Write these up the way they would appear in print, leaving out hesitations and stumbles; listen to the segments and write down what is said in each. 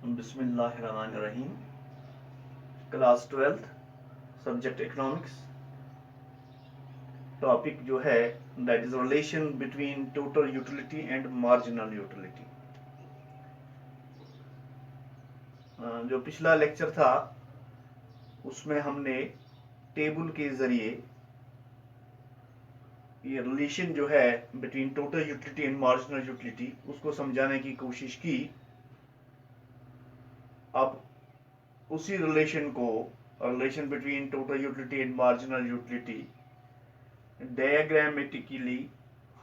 बिस्मिल्लाहिर्रहमानिर्रहीम। Class 12th, subject economics. Topic जो है that is relation between total utility and marginal utility. जो पिछला लेक्चर था उसमें हमने टेबल के जरिए ये रिलेशन जो है between total utility and marginal utility उसको समझाने की कोशिश की। अब उसी रिलेशन को, relation between total utility and marginal utility, diagrammatically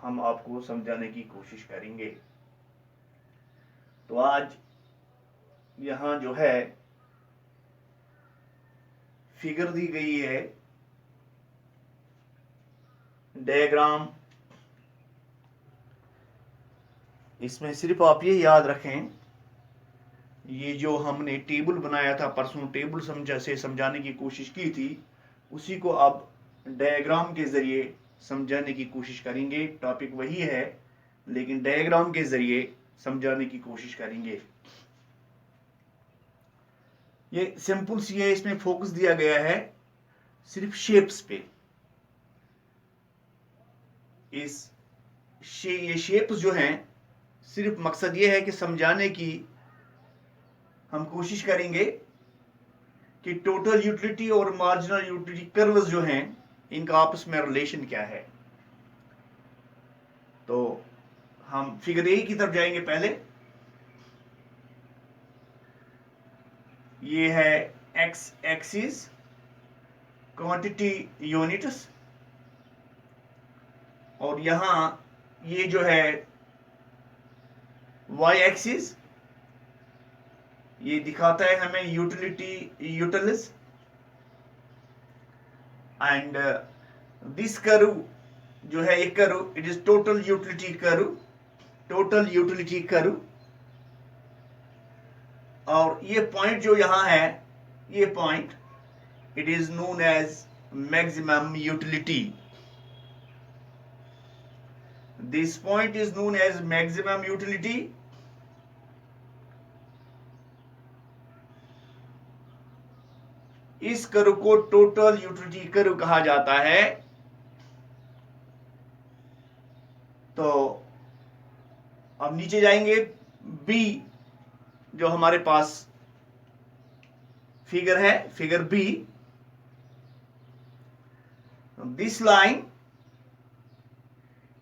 हम आपको समझाने की कोशिश करेंगे। तो आज यहां जो है फिगर दी गई है, डायग्राम। इसमें सिर्फ आप ये याद रखें, ये जो हमने टेबल बनाया था परसों, टेबल समझाने की कोशिश की थी, उसी को अब डायग्राम के जरिए समझाने की कोशिश करेंगे। टॉपिक वही है लेकिन डायग्राम के जरिए समझाने की कोशिश करेंगे। ये सिंपल सी है, इसमें फोकस दिया गया है सिर्फ शेप्स पे। ये शेप्स जो हैं, सिर्फ मकसद ये है कि समझाने की हम कोशिश करेंगे कि टोटल यूटिलिटी और मार्जिनल यूटिलिटी कर्व्स जो हैं इनका आपस में रिलेशन क्या है। तो हम फिगर ए की तरफ जाएंगे। पहले ये है एक्स एक्सिस, क्वांटिटी यूनिट्स, और यहां ये जो है वाई एक्सिस, ये दिखाता है हमें utility utilities. And this curve जो है एक curve, it is total utility curve, total utility curve. और ये पॉइंट जो यहां है, ये point it is known as maximum utility. This point is known as maximum utility. इस कर्व को टोटल यूटिलिटी कर्व कहा जाता है। तो अब नीचे जाएंगे, बी जो हमारे पास फिगर है, figure B. This line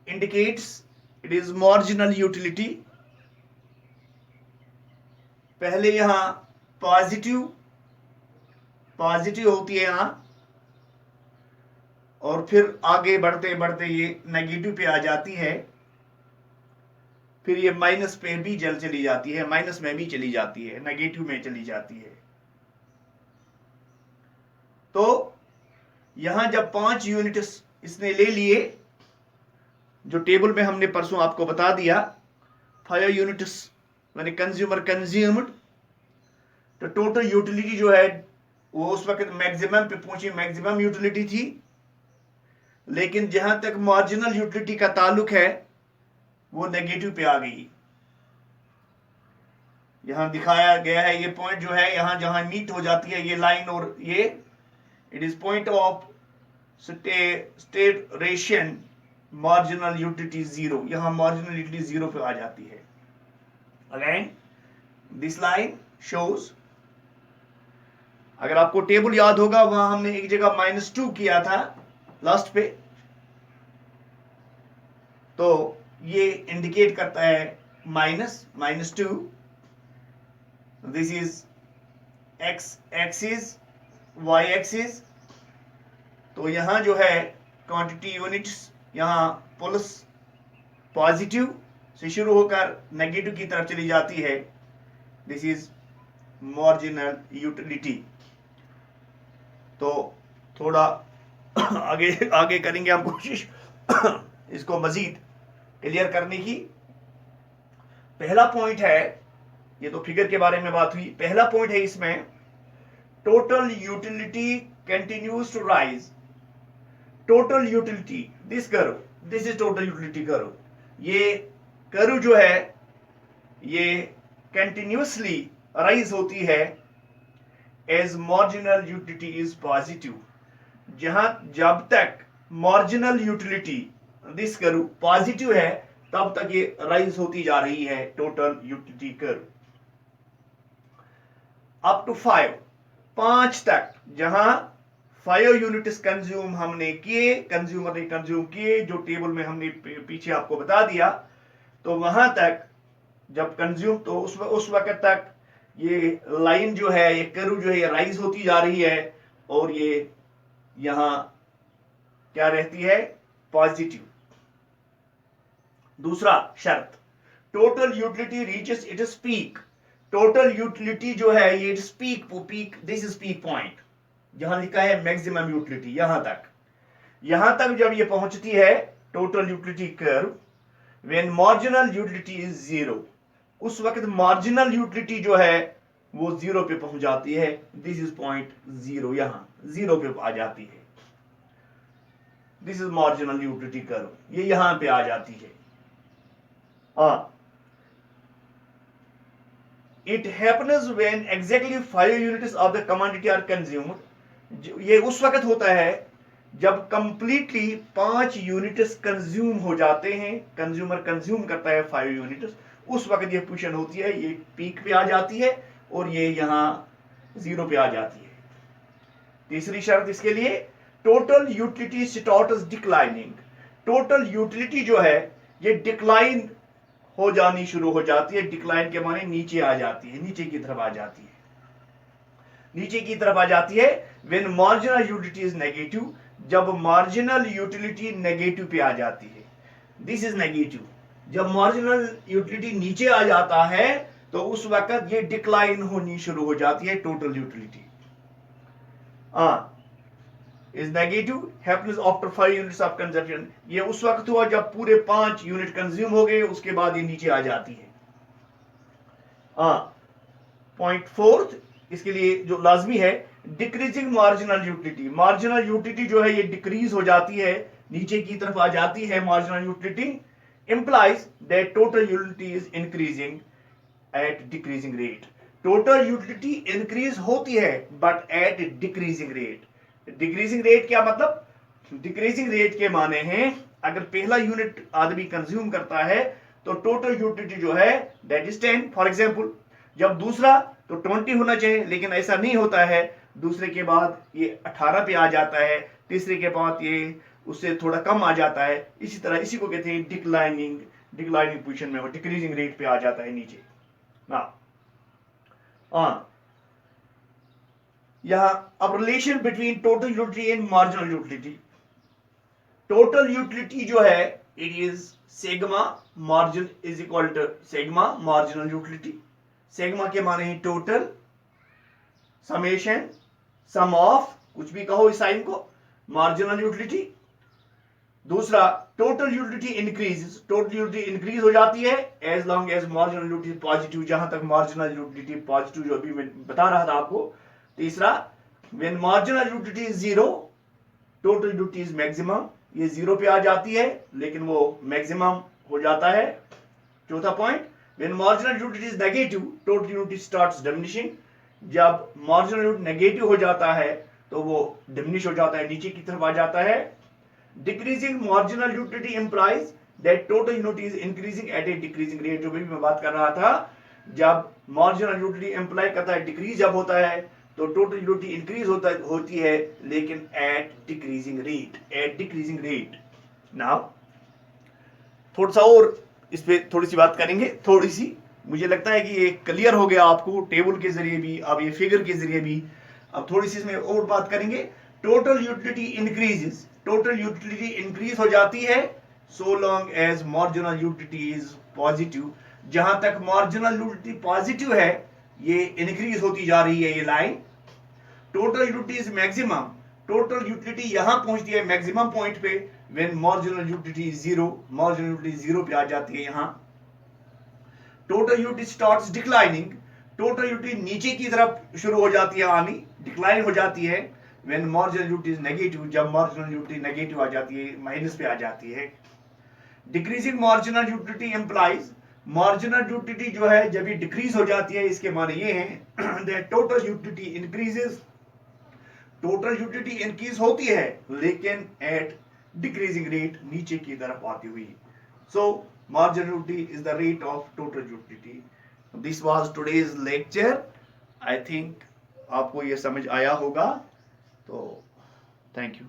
indicates it is marginal utility. पहले यहां पॉजिटिव होती है यहां, और फिर आगे बढ़ते बढ़ते ये नेगेटिव पे आ जाती है, फिर ये माइनस पे भी चली जाती है, माइनस में भी चली जाती है, नेगेटिव में चली जाती है। तो यहां जब 5 यूनिट्स इसने ले लिए, जो टेबल में हमने परसों आपको बता दिया, 5 यूनिट्स यानी कंज्यूमर कंज्यूम्ड, तो टोटल यूटिलिटी जो है वो उस वक्त मैक्सिमम पे पहुंची, मैक्सिमम यूटिलिटी थी। लेकिन जहां तक मार्जिनल यूटिलिटी का ताल्लुक है वो नेगेटिव पे आ गई। यहां दिखाया गया है ये पॉइंट जो है, यहां जहां मीट हो जाती है ये लाइन और ये, it is point of state ration marginal utility 0। यहां मार्जिनल यूटिलिटी 0 पे आ जाती है। अगेन दिस लाइन शोज, अगर आपको टेबल याद होगा वहां हमने एक जगह -2 किया था लास्ट पे, तो ये इंडिकेट करता है -2। This is X axis, Y axis. तो यहां जो है क्वांटिटी यूनिट्स, यहां प्लस पॉजिटिव से शुरू होकर नेगेटिव की तरफ चली जाती है। This is marginal utility. तो थोड़ा आगे आगे करेंगे हम कोशिश इसको मजीद क्लियर करने की। पहला पॉइंट है, ये तो फिगर के बारे में बात हुई, पहला पॉइंट है इसमें, total utility continues to rise. Total utility, this curve, this is total utility curve. ये कर्व जो है ये कंटिन्यूसली राइज होती है as marginal utility is positive, जब तक marginal utility this curve positive है तब तक ये राइज होती जा रही है total utility curve. Up to 5 तक, जहां 5 यूनिट्स कंज्यूम हमने किए, कंज्यूमर ने कंज्यूम किए, जो टेबल में हमने पीछे आपको बता दिया, तो वहां तक जब कंज्यूम, तो उस वक्त तक ये लाइन जो है, ये कर्व जो है, ये राइज होती जा रही है और ये यहां क्या रहती है, पॉजिटिव। दूसरा शर्त, total utility reaches its peak. Total utility जो है ये its peak, this is peak point, जहां लिखा है मैक्सिमम यूटिलिटी, यहां तक जब ये पहुंचती है total utility curve, when marginal utility is 0, उस वक्त मार्जिनल यूटिलिटी जो है वो 0 पे पहुंच जाती है। दिस इज पॉइंट 0, यहां 0 पे आ जाती है। This is marginal utility curve, ये यहां पे आ जाती है। It happens when exactly 5 units of the commodity are consumed. ये उस वक्त होता है जब कंप्लीटली 5 यूनिट्स कंज्यूम हो जाते हैं, कंज्यूमर कंज्यूम करता है 5 यूनिट्स, उस वक्त ये पोजीशन होती है, ये पीक पे आ जाती है और ये यहां 0 पे आ जाती है। तीसरी शर्त इसके लिए, total utility starts declining. Total utility जो है ये डिक्लाइन हो जानी शुरू हो जाती है। डिक्लाइन के माने नीचे आ जाती है, नीचे की तरफ आ जाती है, नीचे की तरफ आ जाती है। When marginal utility is negative, जब मार्जिनल यूटिलिटी नेगेटिव पे आ जाती है, दिस इज नेगेटिव, जब मार्जिनल यूटिलिटी नीचे आ जाता है तो उस वक्त ये डिक्लाइन होनी शुरू हो जाती है total utility. Is negative happens after 5 units of consumption. ये उस वक्त हुआ जब पूरे 5 यूनिट कंज्यूम हो गए, उसके बाद ये नीचे आ जाती है। पॉइंट 4 इसके लिए जो लाजमी है, decreasing marginal utility. Marginal utility जो है ये डिक्रीज हो जाती है, नीचे की तरफ आ जाती है marginal utility, implies that total utility is increasing at decreasing rate। Total utility increase होती है but at decreasing rate. Decreasing rate क्या मतलब, डिक्रीजिंग रेट के माने हैं अगर पहला यूनिट आदमी कंज्यूम करता है तो टोटल यूटिलिटी जो है दैट इज 10 फॉर एग्जांपल। जब दूसरा तो 20 होना चाहिए, लेकिन ऐसा नहीं होता है, दूसरे के बाद ये 18 पे आ जाता है, तीसरे के बाद ये उससे थोड़ा कम आ जाता है। इसी तरह इसी को कहते हैं डिक्लाइनिंग पोजीशन में, वो डिक्रीजिंग रेट पे आ जाता है नीचे ना। यहां अब relation between total utility and marginal utility. Total utility जो है it is sigma margin is equal to sigma marginal utility. Sigma के माने हैं टोटल, समेशन, सम ऑफ, कुछ भी कहो इस साइन को, मार्जिनल यूटिलिटी। दूसरा, total utility increase, total utility increase हो जाती है as long as marginal utility positive, जहां तक मार्जिनल यूटिलिटी पॉजिटिव, जो अभी मैं बता रहा था आपको। तीसरा, when marginal utility is 0, total utility is maximum, ये 0 पे आ जाती है लेकिन वो मैक्सिमम हो जाता है। चौथा point, when marginal utility is negative, total utility starts diminishing. जब मार्जिनल यूटिलिटी नेगेटिव हो जाता है तो वो डिमिनिश हो जाता है, नीचे की तरफ आ जाता है। Decreasing marginal utility implies that total utility is increasing at a decreasing rate। जो भी मैं बात कर रहा था, जब marginal utility imply करता है डिक्रीज जब होता है तो टोटल यूटिलिटी इंक्रीज होती है लेकिन एट डिक्रीजिंग रेट। नाउ थोड़ा सा और इस पे थोड़ी सी बात करेंगे, थोड़ी सी, मुझे लगता है कि ये क्लियर हो गया आपको टेबल के जरिए भी, अब ये फिगर के जरिए भी। अब थोड़ी सी इसमें और बात करेंगे। Total utility increases, total utility increase हो जाती है so long as marginal utility is positive. जहां तक मार्जिनल यूटिलिटी पॉजिटिव है ये इंक्रीज होती जा रही है ये line. Total utility is maximum, total utility यहां पहुंचती है मैक्सिमम पॉइंट पे when marginal utility is 0, marginal utility 0 पे आ जाती है यहां। Total utility starts declining, total utility नीचे की तरफ शुरू हो जाती है आनी, डिक्लाइन हो जाती है when marginal utility is negative, जब मार्जिनल यूटिलिटी नेगेटिव आ जाती है, माइनस पे आ जाती है। Decreasing marginal utility implies marginal utility जो है जब ये डिक्रीज हो जाती है, इसके माने ये हैं that total utility increases, total utility increase होती है लेकिन एट डिक्रीजिंग रेट, नीचे की तरफ आती हुई। सो marginal utility is the rate of total utility. This was today's lecture. I think आपको ये समझ आया होगा, तो थैंक यू।